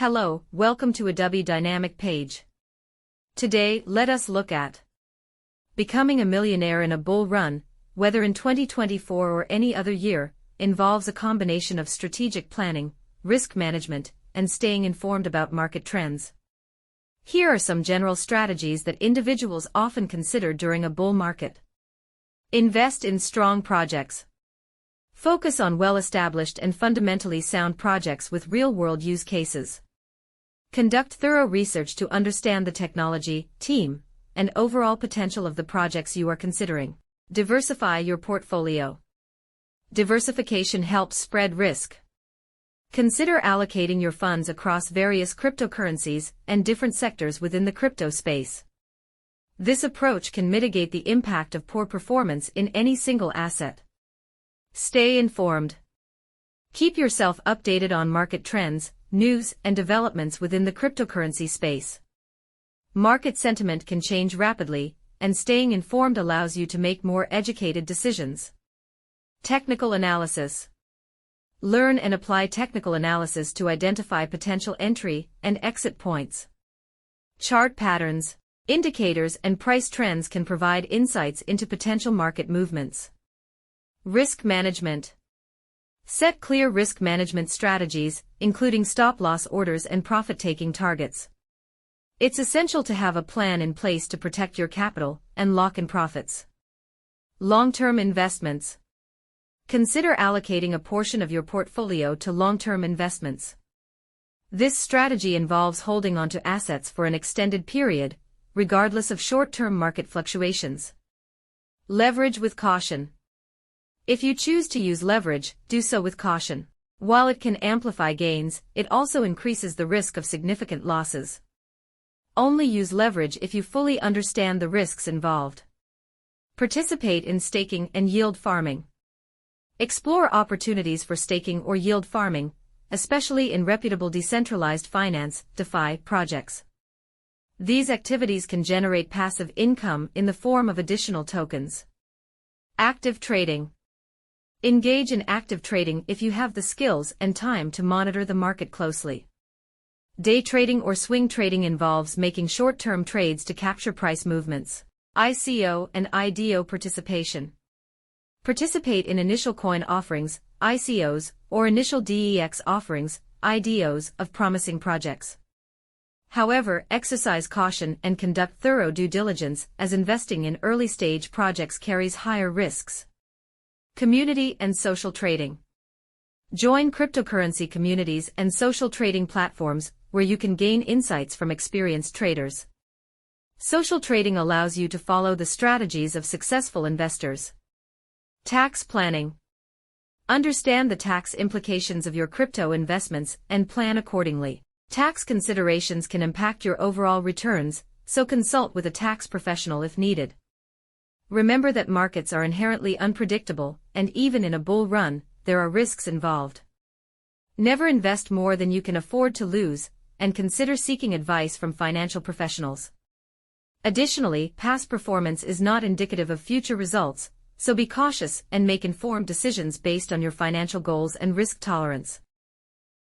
Hello, welcome to Edubbey Dynamic Page. Today, let us look at becoming a millionaire in a bull run, whether in 2024 or any other year, involves a combination of strategic planning, risk management, and staying informed about market trends. Here are some general strategies that individuals often consider during a bull market. Invest in strong projects. Focus on well-established and fundamentally sound projects with real-world use cases. Conduct thorough research to understand the technology, team, and overall potential of the projects you are considering. Diversify your portfolio. Diversification helps spread risk. Consider allocating your funds across various cryptocurrencies and different sectors within the crypto space. This approach can mitigate the impact of poor performance in any single asset. Stay informed. Keep yourself updated on market trends, news, and developments within the cryptocurrency space. Market sentiment can change rapidly, and staying informed allows you to make more educated decisions. Technical analysis. Learn and apply technical analysis to identify potential entry and exit points. Chart patterns, indicators, and price trends can provide insights into potential market movements. Risk management. Set clear risk management strategies, including stop-loss orders and profit-taking targets. It's essential to have a plan in place to protect your capital and lock in profits. Long-term investments. Consider allocating a portion of your portfolio to long-term investments. This strategy involves holding onto assets for an extended period, regardless of short-term market fluctuations. Leverage with caution. If you choose to use leverage, do so with caution. While it can amplify gains, it also increases the risk of significant losses. Only use leverage if you fully understand the risks involved. Participate in staking and yield farming. Explore opportunities for staking or yield farming, especially in reputable decentralized finance (DeFi) projects. These activities can generate passive income in the form of additional tokens. Active trading. Engage in active trading if you have the skills and time to monitor the market closely. Day trading or swing trading involves making short-term trades to capture price movements. ICO and IDO participation. Participate in initial coin offerings, ICOs, or initial DEX offerings, IDOs, of promising projects. However, exercise caution and conduct thorough due diligence, as investing in early-stage projects carries higher risks. Community and social trading. Join cryptocurrency communities and social trading platforms where you can gain insights from experienced traders. Social trading allows you to follow the strategies of successful investors. Tax planning. Understand the tax implications of your crypto investments and plan accordingly. Tax considerations can impact your overall returns, so consult with a tax professional if needed. Remember that markets are inherently unpredictable, and even in a bull run, there are risks involved. Never invest more than you can afford to lose, and consider seeking advice from financial professionals. Additionally, past performance is not indicative of future results, so be cautious and make informed decisions based on your financial goals and risk tolerance.